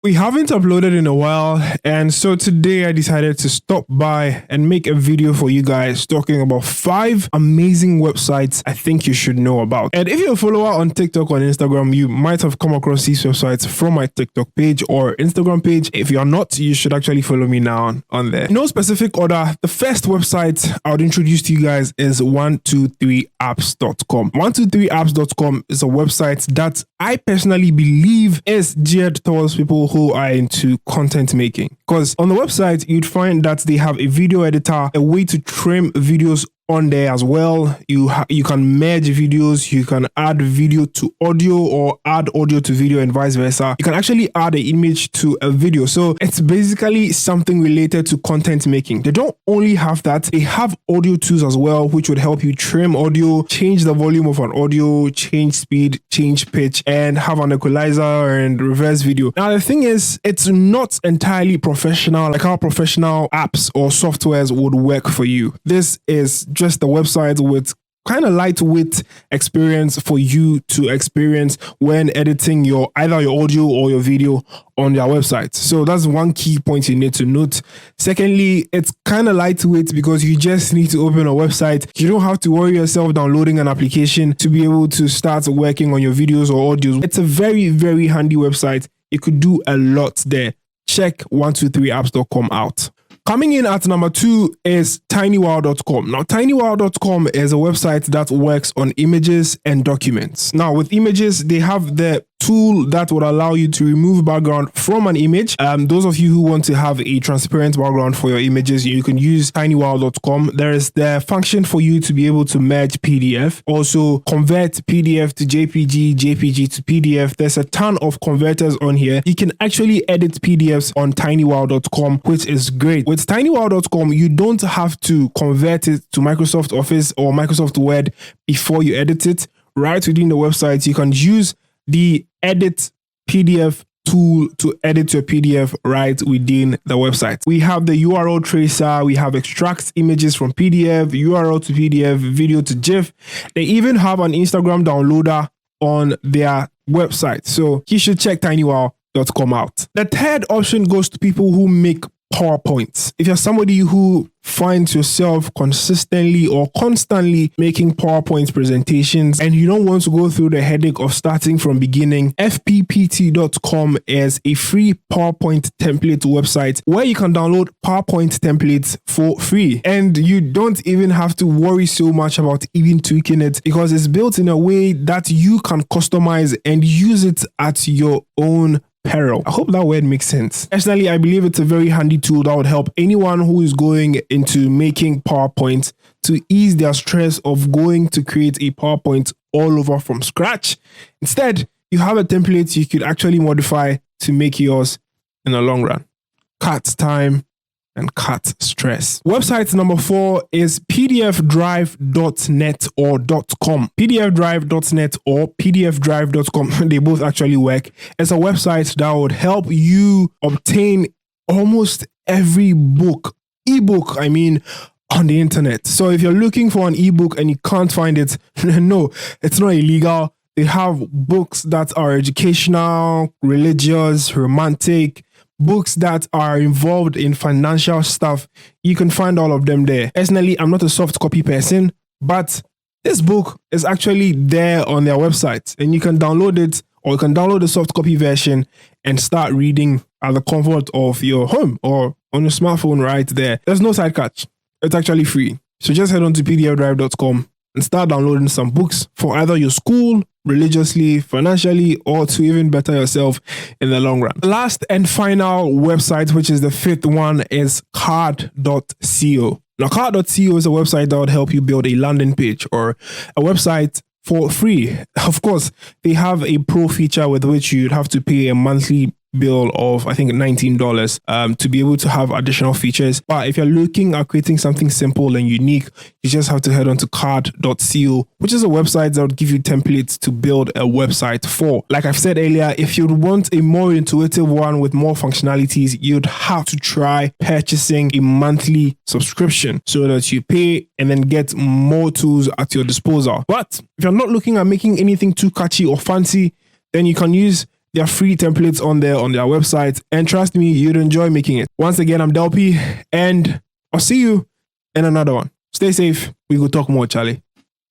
We haven't uploaded in a while, and so today I decided to stop by and make a video for you guys talking about 5 amazing websites I think you should know about. And if you're a follower on TikTok or Instagram, you might have come across these websites from my TikTok page or Instagram page. If you're not, you should actually follow me now on there. In no specific order, the first website I would introduce to you guys is 123apps.com. 123apps.com is a website that I personally believe is geared towards people who are into content making, because on the website you'd find that they have a video editor, a way to trim videos on there as well. You can merge videos, you can add video to audio or add audio to video and vice versa. You can actually add an image to a video. So it's basically something related to content making. They don't only have that, they have audio tools as well, which would help you trim audio, change the volume of an audio, change speed, change pitch, and have an equalizer and reverse video. Now the thing is, it's not entirely professional like how professional apps or softwares would work for you. This is just the website with kind of lightweight experience for you to experience when editing either your audio or your video on their website. So that's one key point you need to note. Secondly, it's kind of lightweight because you just need to open a website. You don't have to worry yourself downloading an application to be able to start working on your videos or audios. It's a very, very handy website. You could do a lot there. Check 123apps.com out. Coming in at number 2 is tinywow.com. Now, tinywow.com is a website that works on images and documents. Now, with images, they have the tool that would allow you to remove background from an image. Those of you who want to have a transparent background for your images, you can use tinywow.com. There is the function for you to be able to merge PDF, also convert PDF to JPG, JPG to PDF. There's a ton of converters on here. You can actually edit PDFs on tinywow.com, which is great. With tinywow.com, you don't have to convert it to Microsoft Office or Microsoft Word before you edit it. Right within the website, you can use the edit PDF tool to edit your PDF right within the website. We have the URL tracer, we have extract images from PDF, URL to PDF, video to GIF. They even have an Instagram downloader on their website. So you should check tinywow.com out. The third option goes to people who make PowerPoints. If you're somebody who finds yourself consistently or constantly making PowerPoint presentations and you don't want to go through the headache of starting from beginning, fppt.com is a free PowerPoint template website where you can download PowerPoint templates for free. And you don't even have to worry so much about even tweaking it because it's built in a way that you can customize and use it at your own peril. I hope that word makes sense. Personally, I believe it's a very handy tool that would help anyone who is going into making PowerPoint to ease their stress of going to create a PowerPoint all over from scratch. Instead, you have a template you could actually modify to make yours in the long run. Cut time and cut stress. Website number 4 is pdfdrive.net or .com. pdfdrive.net or pdfdrive.com. They both actually work. It's a website that would help you obtain almost every ebook on the internet. So if you're looking for an ebook and you can't find it, no, it's not illegal. They have books that are educational, religious, romantic, books that are involved in financial stuff. You can find all of them there. Personally, I'm not a soft copy person, but this book is actually there on their website and you can download it, or you can download the soft copy version and start reading at the comfort of your home or on your smartphone right there. There's no side catch. It's actually free. So just head on to pdfdrive.com and start downloading some books for either your school, religiously, financially, or to even better yourself in the long run. The last and final website, which is the 5th one, is card.co. Now, card.co is a website that would help you build a landing page or a website for free. Of course, they have a pro feature with which you'd have to pay a monthly bill of I think $19 to be able to have additional features. But if you're looking at creating something simple and unique, you just have to head on to card.co, which is a website that would give you templates to build a website for. Like I've said earlier, if you'd want a more intuitive one with more functionalities, you'd have to try purchasing a monthly subscription so that you pay and then get more tools at your disposal. But if you're not looking at making anything too catchy or fancy, then you can use There are free templates on there on their website, and trust me, you'd enjoy making it. Once again, I'm DELPPY, and I'll see you in another one. Stay safe. We will talk more, Charlie.